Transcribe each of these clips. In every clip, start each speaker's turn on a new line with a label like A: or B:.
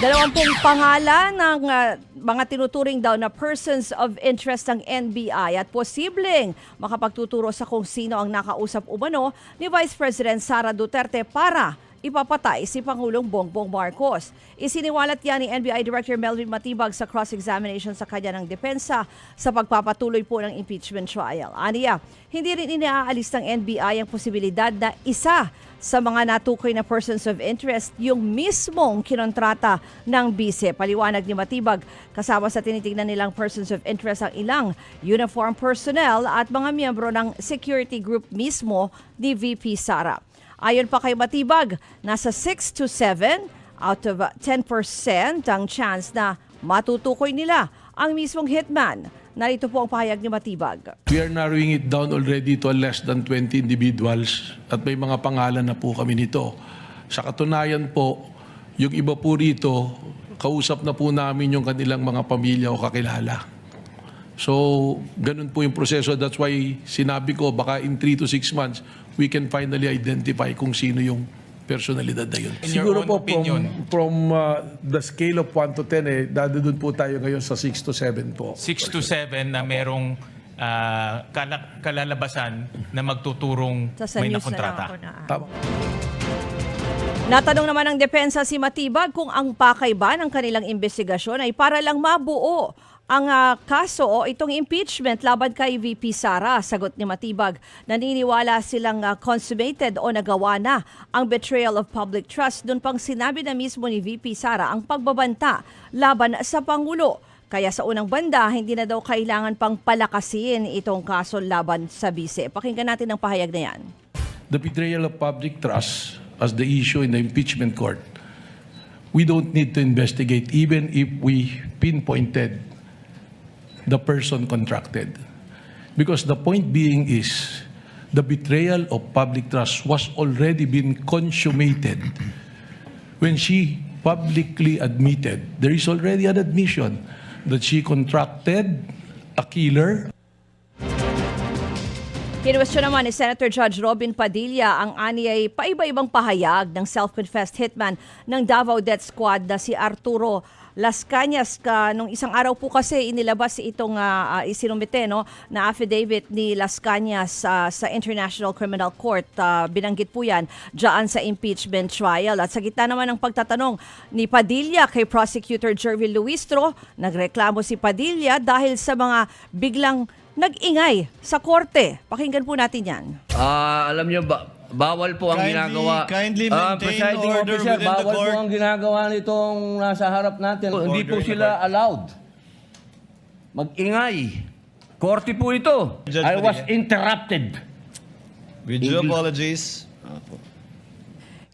A: 20 pangalan ng mga tinuturing daw na persons of interest ng NBI at posibleng makapagtuturo sa kung sino ang nakausap umano ni Vice President Sara Duterte para ipapatay si Pangulong Bongbong Marcos. Isiniwalat yan ni NBI Director Melvin Matibag sa cross-examination sa kanya ng depensa sa pagpapatuloy po ng impeachment trial. Aniya, hindi rin iniaalis ng NBI ang posibilidad na isa sa mga natukoy na persons of interest yung mismong kinontrata ng bise. Paliwanag ni Matibag, kasama sa tinitingnan nilang persons of interest ang ilang uniform personnel at mga miyembro ng security group mismo ni VP Sara. Ayon pa kay Matibag, nasa 6 to 7 out of 10% ang chance na matutukoy nila ang mismong hitman. Narito po ang pahayag ni Matibag.
B: We are narrowing it down already to less than 20 individuals at may mga pangalan na po kami nito. Sa katunayan po, yung iba po rito, kausap na po namin yung kanilang mga pamilya o kakilala. So, ganun po yung proseso. That's why sinabi ko, baka in 3 to 6 months, we can finally identify kung sino yung personalidad na yun.
C: Siguro po from the scale of 1 to 10, dadudun po tayo ngayon sa 6 to 7 po.
D: 6 to 7 na merong kalalabasan na magtuturong may nakontrata.
C: Tama.
A: Natanong naman ng depensa si Matibag kung ang pakay ba ng kanilang investigasyon ay para lang mabuo ang kaso o itong impeachment laban kay VP Sara. Sagot ni Matibag, naniniwala silang consummated o nagawa na ang betrayal of public trust. Doon pang sinabi na mismo ni VP Sara ang pagbabanta laban sa Pangulo. Kaya sa unang banda, hindi na daw kailangan pang palakasin itong kaso laban sa bise. Pakinggan natin ang pahayag na yan.
B: The betrayal of public trust as the issue in the impeachment court, we don't need to investigate even if we pinpointed the person contracted. Because the point being is, the betrayal of public trust was already been consummated when she publicly admitted, there is already an admission that she contracted a killer.
A: Kinwestiyon naman ni Senator Judge Robin Padilla ang aniyay paiba-ibang pahayag ng self-confessed hitman ng Davao Death Squad na si Arturo Las Cañas. Nung isang araw po kasi inilabas itong isinumite na affidavit ni Las Cañas sa International Criminal Court. Binanggit po yan dyan sa impeachment trial. At sa gitna naman ng pagtatanong ni Padilla kay Prosecutor Jervil Luistro, nagreklamo si Padilla dahil sa mga biglang nag-ingay sa korte. Pakinggan po natin yan.
E: Alam niyo ba, bawal po ang ginagawa.
F: Kindly maintain
E: Presiding
F: order
E: officer,
F: within the
E: bawal
F: court.
E: po ang ginagawa nitong nasa harap natin. Hindi po sila allowed mag-ingay. Korte po ito.
F: Judge
E: I was
F: Padilla.
E: interrupted.
F: With due apologies.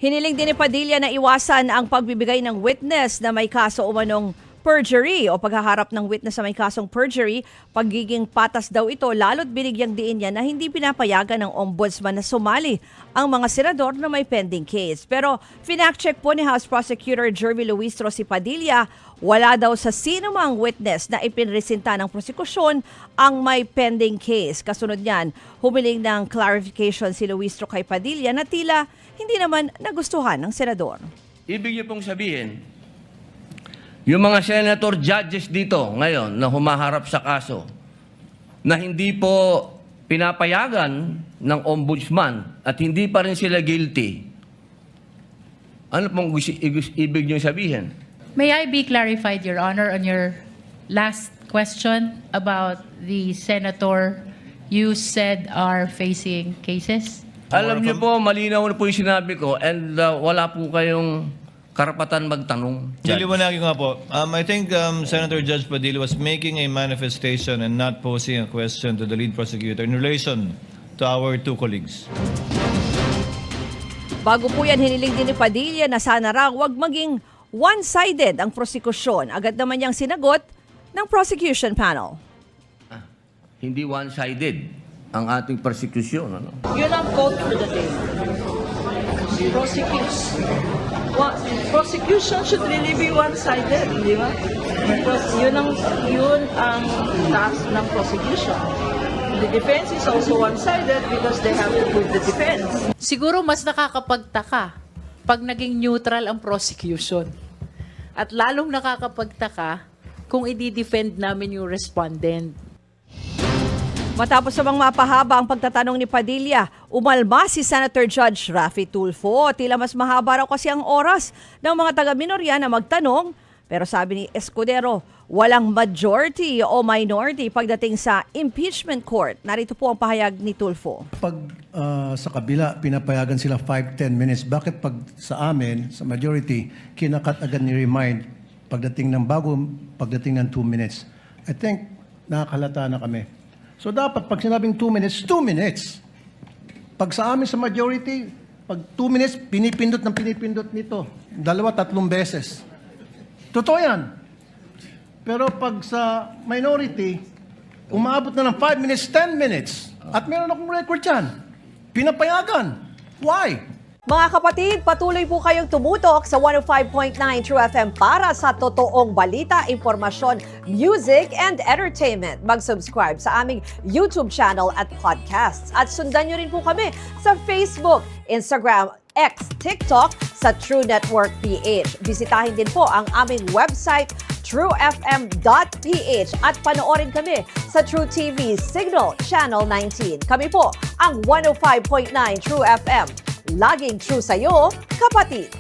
A: Hiniling din ni Padilla na iwasan ang pagbibigay ng witness na may kaso umanong perjury o paghaharap ng witness sa may kasong perjury. Pagiging patas daw ito, lalo't binigyang diin niya na hindi pinapayagan ng ombudsman na sumali ang mga senador na may pending case. Pero finact-check po ni House Prosecutor Jervil Luistro si Padilla, wala daw sa sino mang witness na ipinresinta ng prosekusyon ang may pending case. Kasunod niyan, humiling ng clarification si Luistro kay Padilla na tila hindi naman nagustuhan ng senador.
E: Ibig niyo pong sabihin, yung mga senator judges dito ngayon na humaharap sa kaso na hindi po pinapayagan ng ombudsman at hindi pa rin sila guilty, ano pong ibig nyo sabihin?
G: May I be clarified, Your Honor, on your last question about the senator you said are facing cases?
E: Alam niyo po, malinaw na po yung sinabi ko and wala po kayong karapatan magtanong.
F: Diliwanagin nga po. I think Senator Judge Padilla was making a manifestation and not posing a question to the lead prosecutor in relation to our two colleagues.
A: Bago po yan, hiniling din ni Padilla na sana raw wag maging one-sided ang prosekusyon. Agad naman niyang sinagot ng prosecution panel.
E: Hindi one-sided ang ating persecution. Ano?
H: Yun ang quote for the day. Prosecution should really be one-sided, di ba? Because yun ang task ng prosecution. The defense is also one-sided because they have to prove the defense.
G: Siguro mas nakakapagtaka pag naging neutral ang prosecution.
I: At lalong nakakapagtaka kung i-defend namin yung respondent.
A: Matapos namang mapahaba ang pagtatanong ni Padilla, umalma si Senator Judge Raffy Tulfo. Tila mas mahaba raw kasi ang oras ng mga taga-minorya na magtanong. Pero sabi ni Escudero, walang majority o minority pagdating sa impeachment court. Narito po ang pahayag ni Tulfo.
J: Pag sa kabila, pinapayagan sila 5-10 minutes. Bakit pag sa amin, sa majority, kinakat agad ni remind pagdating ng pagdating ng 2 minutes? I think nakakalata na kami. So dapat pag sinabing 2 minutes, 2 minutes. Pag sa amin sa majority, pag 2 minutes, pinipindot nito. 2-3 beses. Totoo yan. Pero pag sa minority, umaabot na ng 5 minutes, 10 minutes. At meron akong record yan. Pinapayagan. Why?
A: Mga kapatid, patuloy po kayong tumutok sa 105.9 True FM para sa totoong balita, impormasyon, music, and entertainment. Mag-subscribe sa aming YouTube channel at podcasts. At sundan nyo rin po kami sa Facebook, Instagram, X, TikTok sa True Network PH. Bisitahin din po ang aming website, truefm.ph at panoorin kami sa True TV Signal Channel 19. Kami po ang 105.9 True FM. Laging true sa'yo, kapatid.